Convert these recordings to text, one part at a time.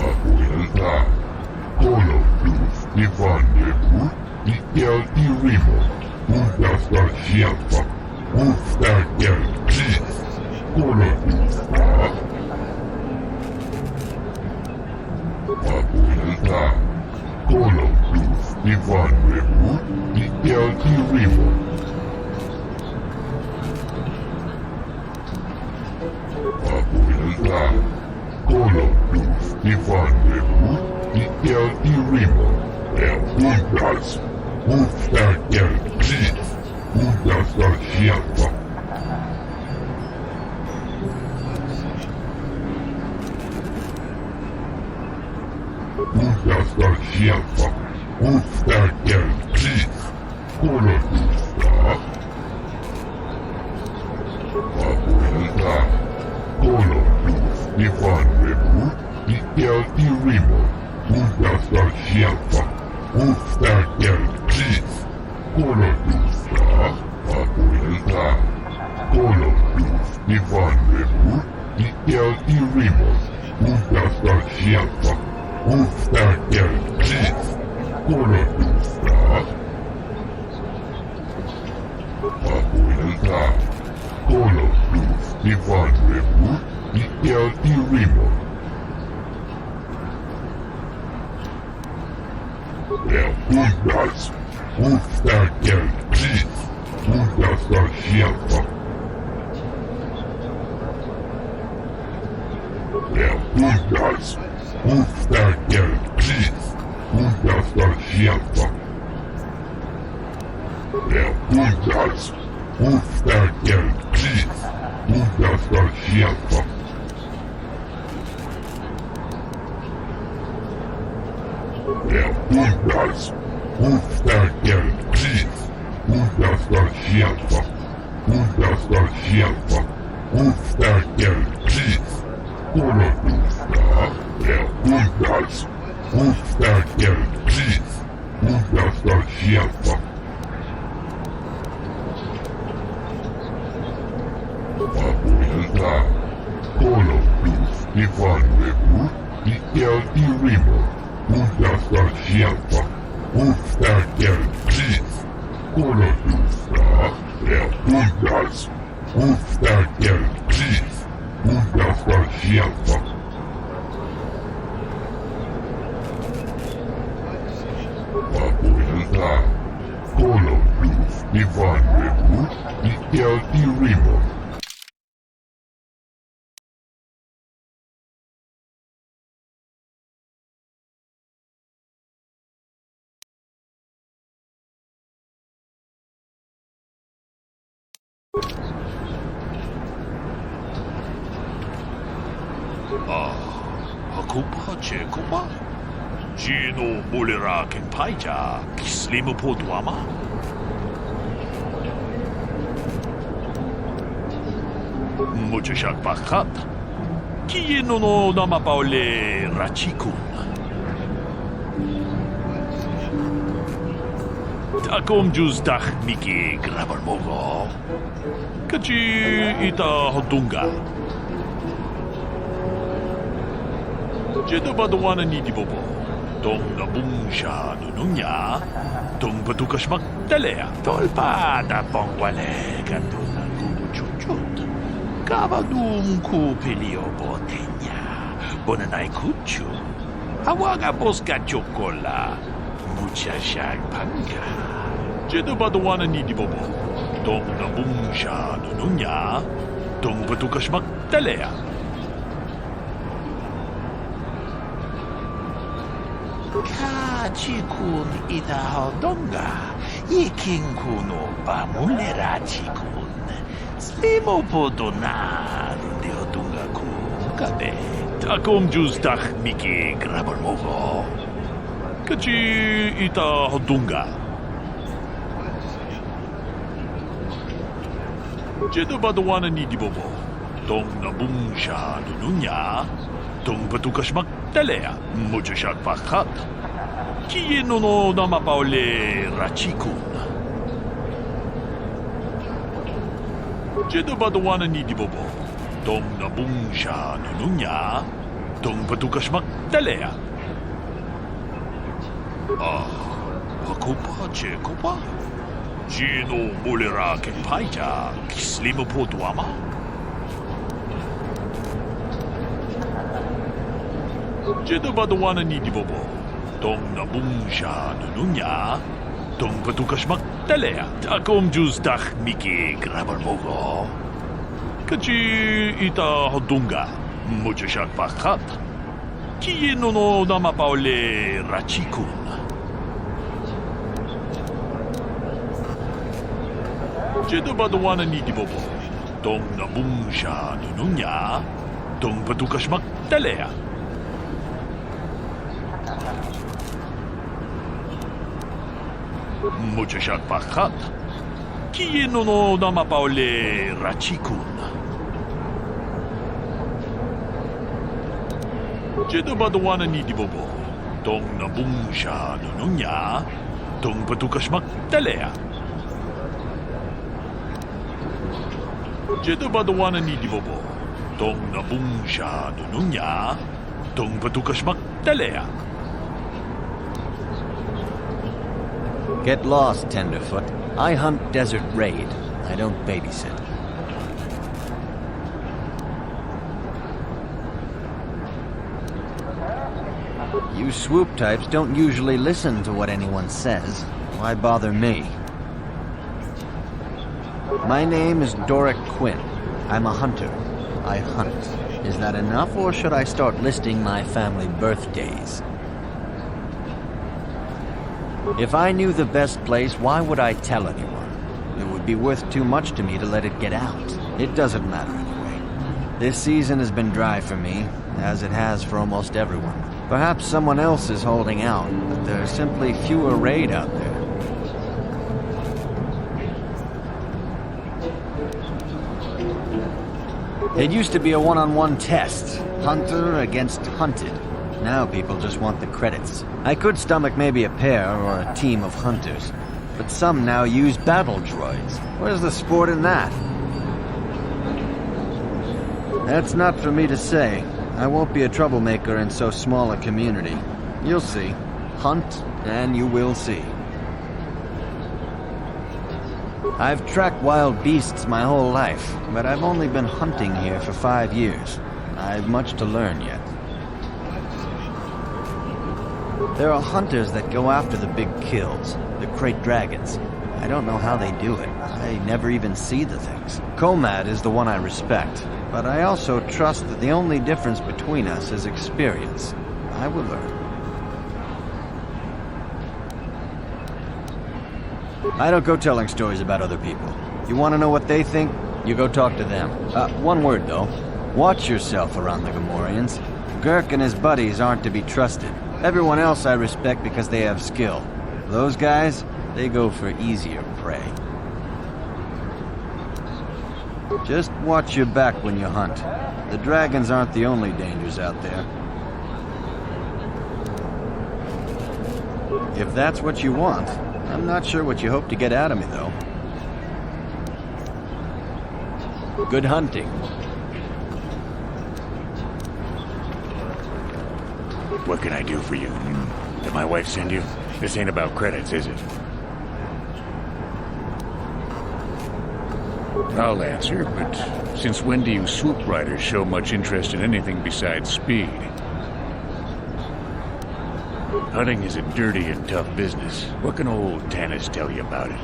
Abuelta, Colo, Luz, Ivan, Nebut, Miguel y Rimo, juntas la Shelfa, Ufta, Gel, Cheese, Colo, Luz, Abuelta, Colo, Luz, Ivan, Nebut, Miguel y Rimo. Abuelta, Colo, Luz, Ivan, Nebut, Miguel y Rimo. Juntas, Ufta, Gel, Cheese, juntas la Shelfa. Juntas la Shelfa, Ufta, Gel, Cheese, Colo, Luz, Abuelta, Colo, Luz, Ivan, Nebut, Miguel y Rimo. Juntas la Shelfa, Ufta, Gel, Cheese, Colo, Luz, Abuelta, Colo, Luz, Ivan, Nebut, Miguel y Rimo. Juntas la Shelfa, Ufta, Gel, Cheese, Colo, Luz, Abuelta, Colo, Luz, Ivan, Nebut, Miguel y Rimo. Juntas, Ufta, Gel, Cheese, juntas la Shelfa. Juntas, Ufta, Gel, Cheese, juntas la Shelfa. Juntas, Ufta, Gel, Cheese, juntas la Shelfa. Juntas, Ufta, Gel, Cheese, juntas la Shelfa. Juntas la Shelfa, Ufta, Gel, Cheese, Colo, Luz, juntas, Ufta, Gel, Cheese, juntas la Shelfa. Abuelta, Colo, Luz, Ivan, Nebut, Miguel y Rimo. Juntas la Shelfa, Ufta, Gel, Cheese, Colo, Luz, juntas, Ufta, Gel, Cheese, juntas la Shelfa. Abuelta, Colo, Luz, Ivan, Nebut, Miguel y Rimo. Ako pa, Cheko ba? Sino mulira king paija, kislimu po duama? Mucho siyak bakat. Kiyeno no namapaule rachikun. Takom juz dak miki grabal mogo. Kachi ita hodunga. Jedo baduana ni di bobo. Dong na bungsha nununya. Dong patukas magdalea. Tolpa da pongwale ganduna kubuchuchut. Kabadum kupilio botenya. Bonanay kuchu. Awaga boska chokola. Mucha shagpanga. Jedo baduana ni di bobo. Dong na bungsha nununya. Dong patukas magdalea. Kachikun itahodonga, ikinkuno pamulera chikun. Slimo podona, deodunga kun kabe. Takom juz dak miki grabal mogo. Kachi itahodunga. Jedo baduana ni di bobo. Dong na bungsha nununya. Dong patukas magdalea. Mucho siyak bakat. Kiyeno no namapaule rachikun. Jedi ba the one ni di bobo? Dong nabung siya nununya, dong patukas magdalea. Ako pa, Jeko pa. Sino mulira ke paita, kislima po tuama? Jedi ba the one ni di bobo? Dong nabung siya nununya, dong patukas magdalea. Akom jus dak miki grabar mogo. Kachi ita hodunga, mucho siya pakat. Kiyeno no namapaule rachikun. Jedi ba the one ni di bobo? Dong nabung siya nununya, dong patukas magdalea. Mucho siya pakat. Kiyeno no namapaule rachikun. Jedi ba the one ni di bobo? Dong nabung siya nununya, dong patukas magdalea. Jedi ba the one ni di bobo? Dong nabung siya nununya, dong patukas magdalea. Get lost, Tenderfoot. I hunt Desert Raid. I don't babysit. You swoop types don't usually listen to what anyone says. Why bother me? My name is Doric Quinn. I'm a hunter. I hunt. Is that enough, or should I start listing my family birthdays? If I knew the best place, why would I tell anyone? It would be worth too much to me to let it get out. It doesn't matter anyway. This season has been dry for me, as it has for almost everyone. Perhaps someone else is holding out, but there are simply fewer raid out there. It used to be a one-on-one test. Hunter against hunted. Now people just want the credits. I could stomach maybe a pair or a team of hunters, but some now use battle droids. Where's the sport in that? That's not for me to say. I won't be a troublemaker in so small a community. You'll see. Hunt, and you will see. I've tracked wild beasts my whole life, but I've only been hunting here for 5 years. I've much to learn yet. There are hunters that go after the big kills, the crate dragons. I don't know how they do it. I never even see the things. Comad is the one I respect, but I also trust that the only difference between us is experience. I will learn. I don't go telling stories about other people. You want to know what they think? You go talk to them. One word, though. Watch yourself around the Gamorreans. Gurk and his buddies aren't to be trusted. Everyone else I respect because they have skill. Those guys, they go for easier prey. Just watch your back when you hunt. The dragons aren't the only dangers out there. If that's what you want, I'm not sure what you hope to get out of me, though. Good hunting. What can I do for you? Did my wife send you? This ain't about credits, is it? I'll answer, but since when do you swoop riders show much interest in anything besides speed? Hunting is a dirty and tough business. What can old Tanis tell you about it?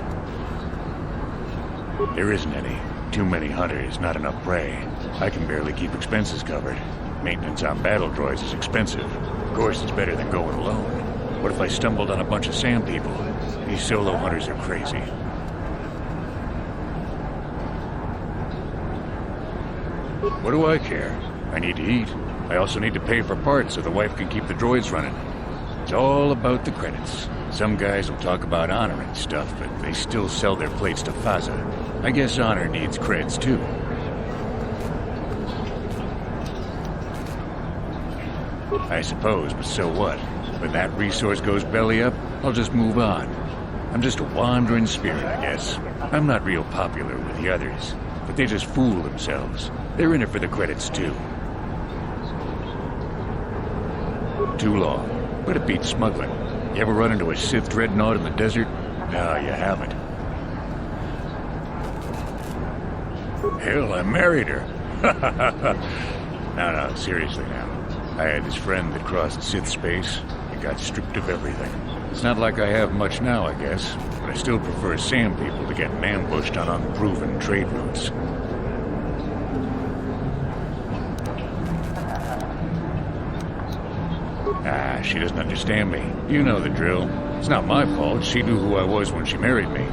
There isn't any. Too many hunters, not enough prey. I can barely keep expenses covered. Maintenance on battle droids is expensive. Of course, it's better than going alone. What if I stumbled on a bunch of sand people? These solo hunters are crazy. What do I care? I need to eat. I also need to pay for parts so the wife can keep the droids running. It's all about the credits. Some guys will talk about honor and stuff, but they still sell their plates to Faza. I guess honor needs creds too. I suppose, but so what? When that resource goes belly up, I'll just move on. I'm just a wandering spirit, I guess. I'm not real popular with the others. but they just fool themselves. They're in it for the credits, too. Too long, but it beats smuggling. You ever run into a Sith dreadnought in the desert? No, you haven't. Hell, I married her. No, seriously now. I had this friend that crossed Sith space and got stripped of everything. It's not like I have much now, I guess, but I still prefer Sam people to getting ambushed on unproven trade routes. She doesn't understand me. You know the drill. It's not my fault. She knew who I was when she married me.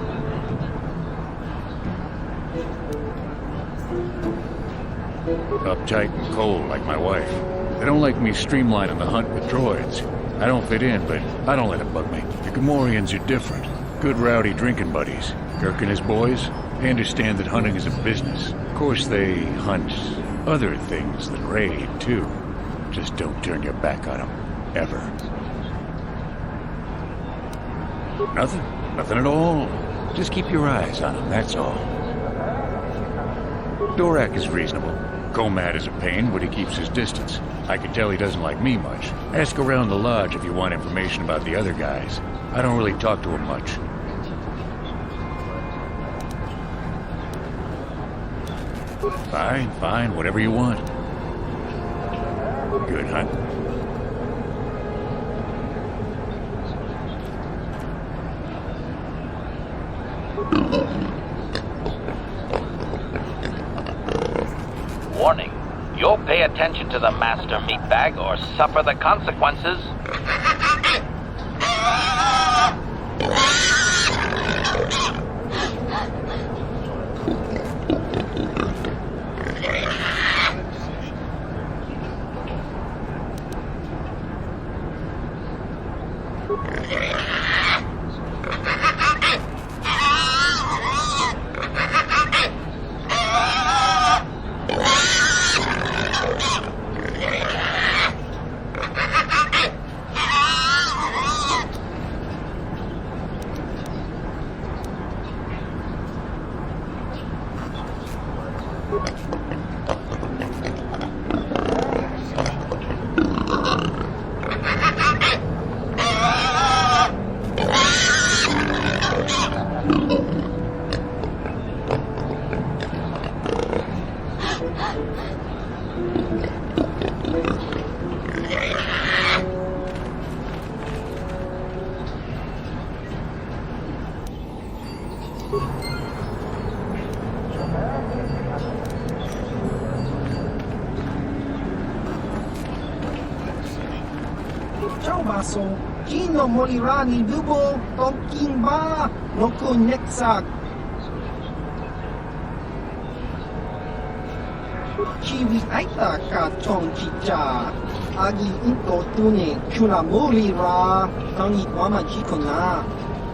Uptight and cold like my wife. They don't like me streamlining the hunt with droids. I don't fit in, but I don't let it bug me. The Gamorreans are different. Good rowdy drinking buddies. Kirk and his boys, they understand that hunting is a business. Of course they hunt other things than raid, too. Just don't turn your back on them. Ever. Nothing. Nothing at all. Just keep your eyes on them, that's all. Dorak is reasonable. Comad is a pain, but he keeps his distance. I can tell he doesn't like me much. Ask around the lodge if you want information about the other guys. I don't really talk to him much. Fine, whatever you want. Good hunt. Warning. You'll pay attention to the master meatbag or suffer the consequences. Kino Molirani Dubo Tonking Ba Noku Nexak Chiwi Aita Ka Chong Chicha Agi Into Tune Chuna Molira Tangi Wama Chikona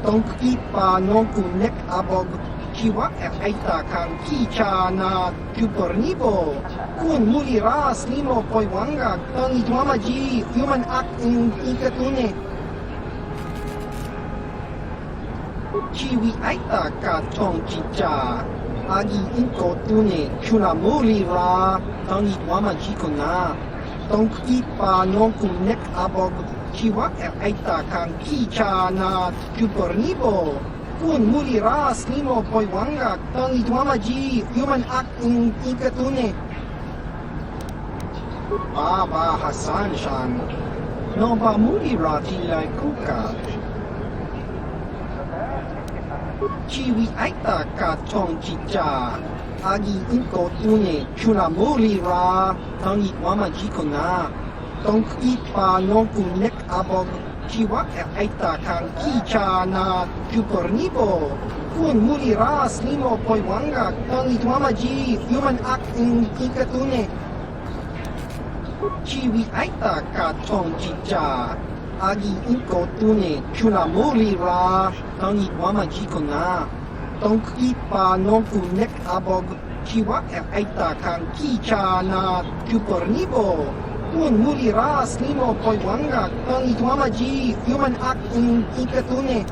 Tonki Pa Noku Nek Abog Chiwa Aita Kan Kicha Na Kupornibo Kun Mulira Slimo Poiwanga Tangi Wama Ji Human Act in Ikatune Chiwi Aita Ka Chong Chicha Agi Into Tune Chuna Molira Tangi Wama Chikona Tonki Pa Noku Nek Abog Chiwa Aita Kan Kicha Na Kupornibo Kun Mulira Slimo Poiwanga Tangi Wama Ji Human Act in Ikatune Baba Hassan Shan Noba Mulira Tilai Kuka Chiwi Aita Ka Chong Chicha Agi Into Tune Chuna Molira Tangi Wama Jikona Tonki Pa Noku Nek Abog Chiwa Aita Kan Kicha Na Kupornibo Kun Mulira Slimo Poiwanga Tangi Wama Ji Human Act in Ikatune Chiwi Aita Ka Chong Chicha Agi Into Tune Chuna Molira Tangi Wama Jikona Tonki Pa Noku Nek Abog Chiwa Aita Kan Kicha Na Kupornibo Kun Mulira Slimo Poiwanga Tangi Wama Ji Human Act in Ikatune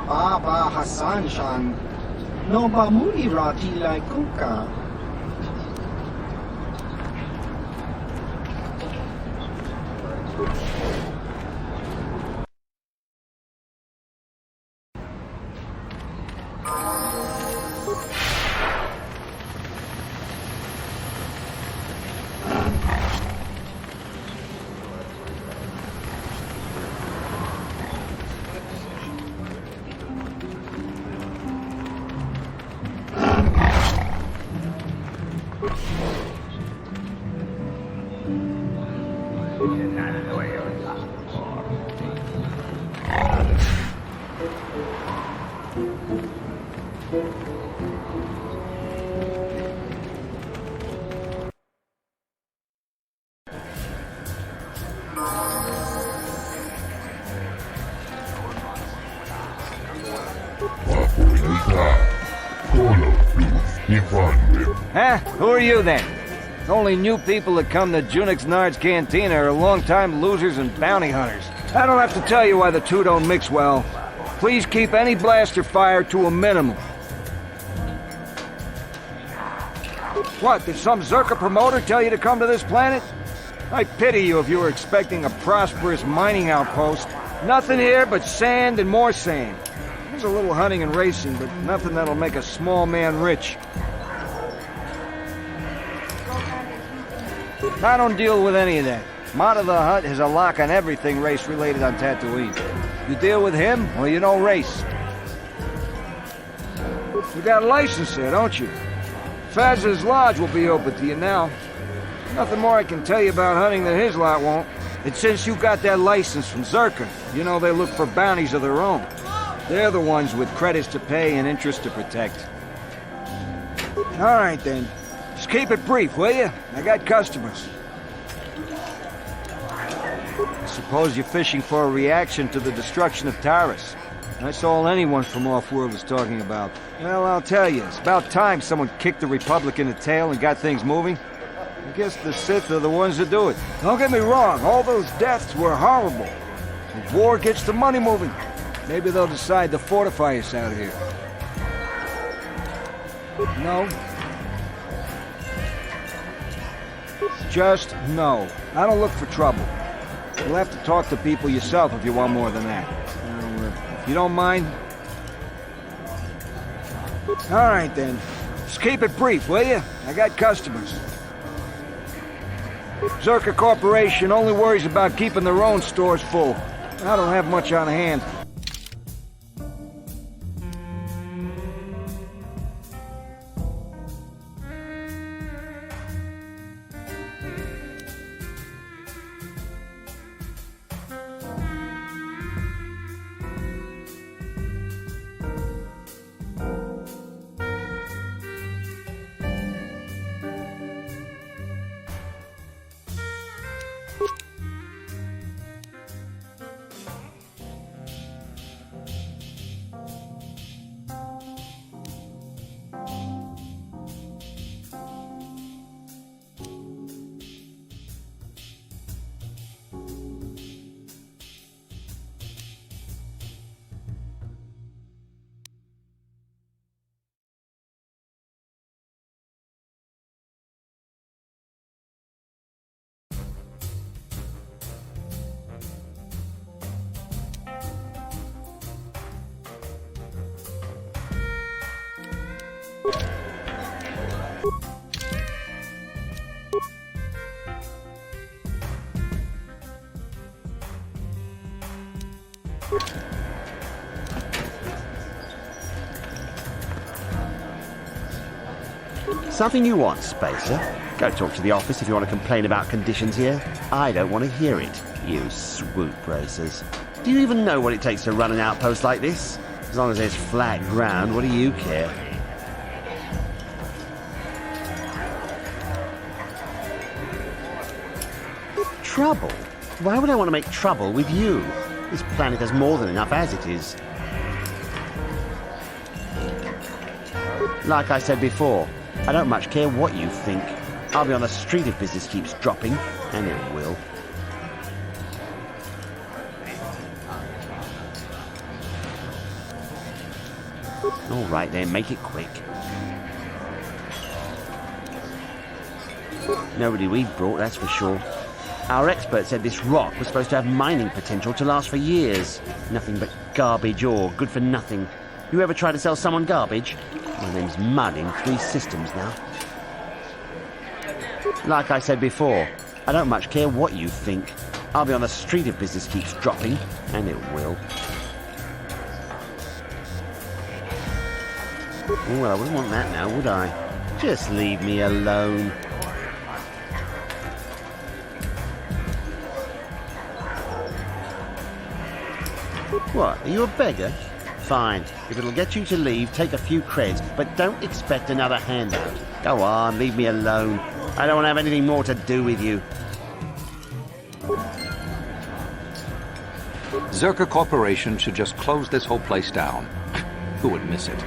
Baba Hassan Shan no ba muri rati lai kuka. Huh? Who are you then? Only new people that come to Junix Nard's Cantina are long-time losers and bounty hunters. I don't have to tell you why the two don't mix well. Please keep any blaster fire to a minimum. What, did some Zerka promoter tell you to come to this planet? I pity you if you were expecting a prosperous mining outpost. Nothing here but sand and more sand. There's a little hunting and racing, but nothing that'll make a small man rich. I don't deal with any of that. Mata the Hutt has a lock on everything race-related on Tatooine. You deal with him, or you don't race. You got a license there, don't you? Faz's Lodge will be open to you now. Nothing more I can tell you about hunting that his lot won't. And since you got that license from Zerka, you know they look for bounties of their own. They're the ones with credits to pay and interest to protect. All right, then. Just keep it brief, will you? I got customers. I suppose you're fishing for a reaction to the destruction of Taris. That's all anyone from Off-World is talking about. Well, I'll tell you, it's about time someone kicked the Republic in the tail and got things moving. I guess the Sith are the ones that do it. Don't get me wrong, all those deaths were horrible. The war gets the money moving. Maybe they'll decide to fortify us out here. No. Just no. I don't look for trouble. You'll have to talk to people yourself if you want more than that. Now, if you don't mind... All right, then. Just keep it brief, will you? I got customers. Zerka Corporation only worries about keeping their own stores full. I don't have much on hand. Something you want, Spacer? Go talk to the office if you want to complain about conditions here. I don't want to hear it, you swoop racers. Do you even know what it takes to run an outpost like this? As long as there's flat ground, what do you care? Trouble? Why would I want to make trouble with you? This planet has more than enough as it is. Like I said before, I don't much care what you think. I'll be on the street if business keeps dropping, and it will. All right then, make it quick. Nobody we've brought, that's for sure. Our expert said this rock was supposed to have mining potential to last for years. Nothing but garbage ore, good for nothing. You ever try to sell someone garbage? My name's mud in 3 systems now. Like I said before, I don't much care what you think. I'll be on the street if business keeps dropping, and it will. Well, I wouldn't want that now, would I? Just leave me alone. What, are you a beggar? Fine. If it'll get you to leave, take a few creds, but don't expect another handout. Go on, leave me alone. I don't want to have anything more to do with you. Zerka Corporation should just close this whole place down. Who would miss it?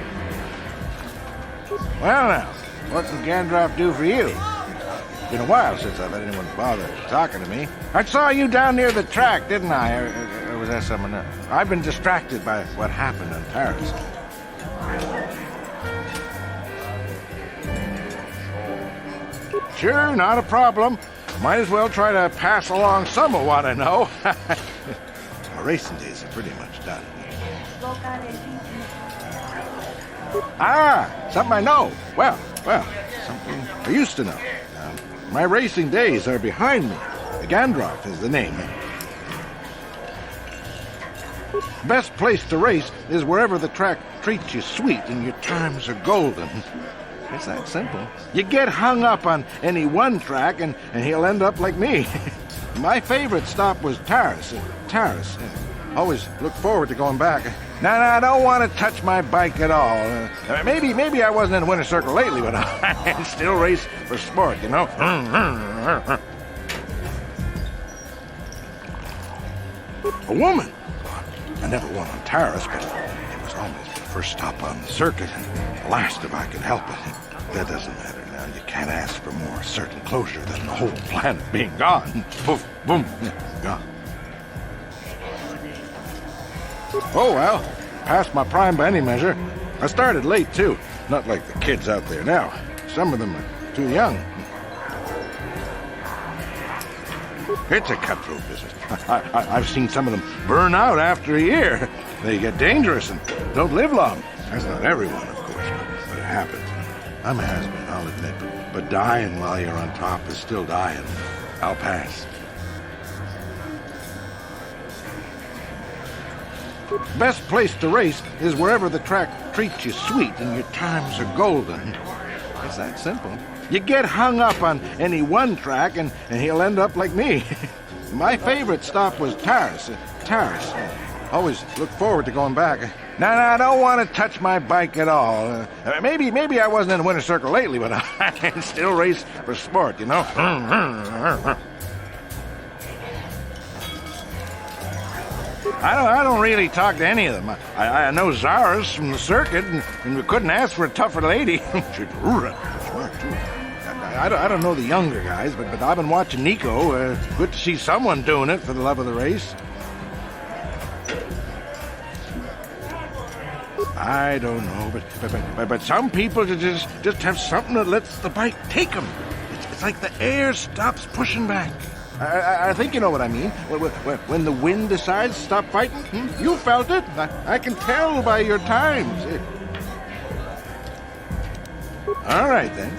Well now, what's the Gandalf do for you? It's been a while since I've had anyone bother talking to me. I saw you down near the track, didn't I? Or was that someone else? I've been distracted by what happened on Paris. Sure, not a problem. Might as well try to pass along some of what I know. Our racing days are pretty much done. Ah, something I know. Well, something I used to know. My racing days are behind me. The Gandalf is the name. Best place to race is wherever the track treats you sweet and your times are golden. It's that simple. You get hung up on any one track and he'll end up like me. My favorite stop was Taris. Always look forward to going back. Now, I don't want to touch my bike at all. Maybe I wasn't in the winner's circle lately, but I still race for sport, you know? A woman. I never won on Taris, but it was always the first stop on the circuit, and the last if I could help it. That doesn't matter now. You can't ask for more certain closure than the whole planet being gone. Poof, boom, gone. Oh, well, past my prime by any measure. I started late, too. Not like the kids out there now. Some of them are too young. It's a cutthroat business. I've seen some of them burn out after a year. They get dangerous and don't live long. That's not everyone, of course, but it happens. I'm a has-been, I'll admit. But dying while you're on top is still dying. I'll pass. Best place to race is wherever the track treats you sweet and your times are golden. It's that simple. You get hung up on any one track and he'll end up like me. My favorite stop was Taris. Always look forward to going back. Now, I don't want to touch my bike at all. Maybe I wasn't in the winner's circle lately, but I still race for sport, you know? I don't really talk to any of them. I know Zara's from the circuit, and we couldn't ask for a tougher lady. She's smart, too. I don't know the younger guys, but I've been watching Nico. Good to see someone doing it for the love of the race. I don't know, but some people just have something that lets the bike take them. It's like the air stops pushing back. I think you know what I mean. When the wind decides to stop fighting, you felt it. I can tell by your times. All right, then.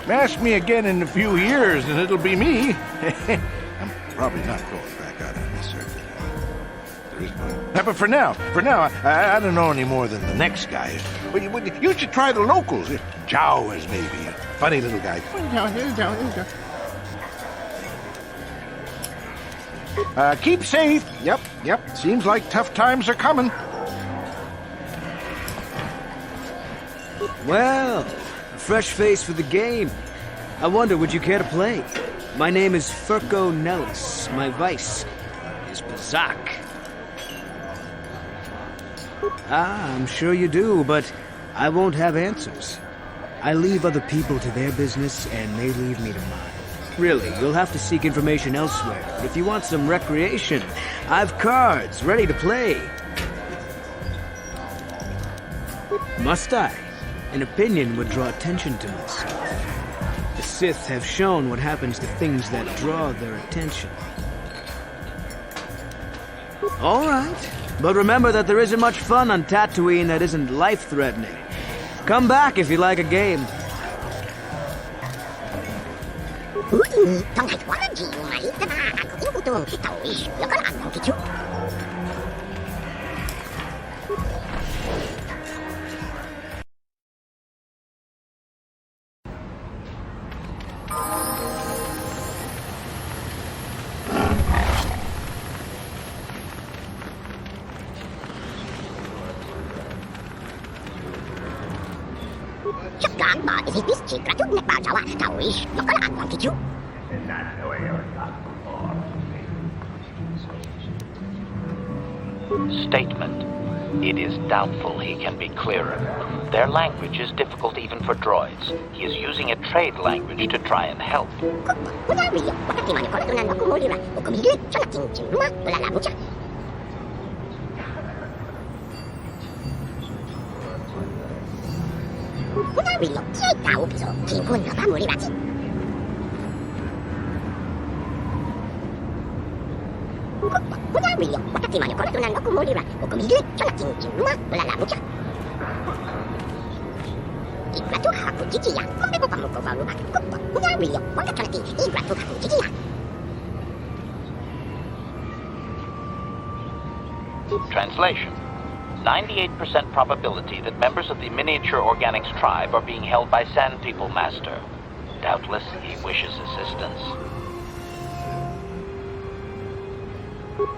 Ask me again in a few years, and it'll be me. I'm probably not going back out on this circuit. There is one. But for now, I don't know any more than the next guy. You should try the locals. Chow is maybe a funny little guy. Keep safe. Yep. Seems like tough times are coming. Well, a fresh face for the game. I wonder, would you care to play? My name is Furco Nellis. My vice is Bazak. I'm sure you do, but I won't have answers. I leave other people to their business, and they leave me to mine. Really, you'll have to seek information elsewhere. But if you want some recreation, I've cards ready to play. Must I? An opinion would draw attention to myself. The Sith have shown what happens to things that draw their attention. All right. But remember that there isn't much fun on Tatooine that isn't life-threatening. Come back if you like a game. Statement. It is doubtful he can be clearer. Their language is difficult even for droids. He is using a trade language to try and help. Translation. 98% probability that members of the Miniature Organics tribe are being held by Sand People, Master. Doubtless he wishes assistance.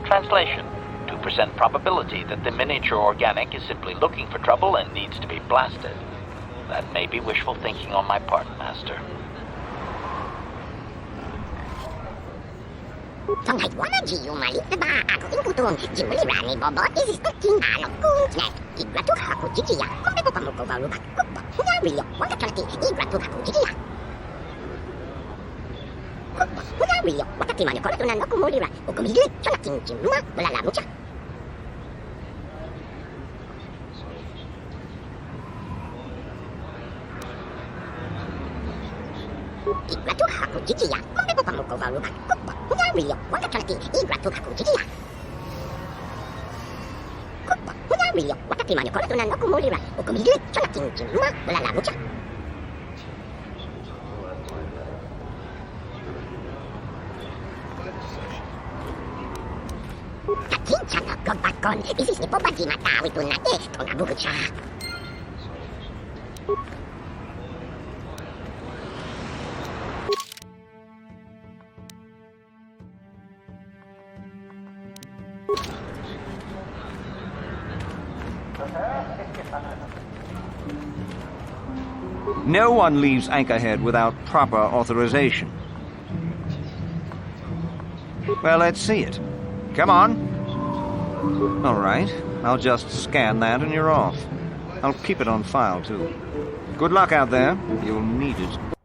Translation. 2% probability that the Miniature Organic is simply looking for trouble and needs to be blasted. That may be wishful thinking on my part, Master. No one leaves Anchorhead without proper authorization. Well, let's see it. Come on. All right. I'll just scan that and you're off. I'll keep it on file, too. Good luck out there. You'll need it.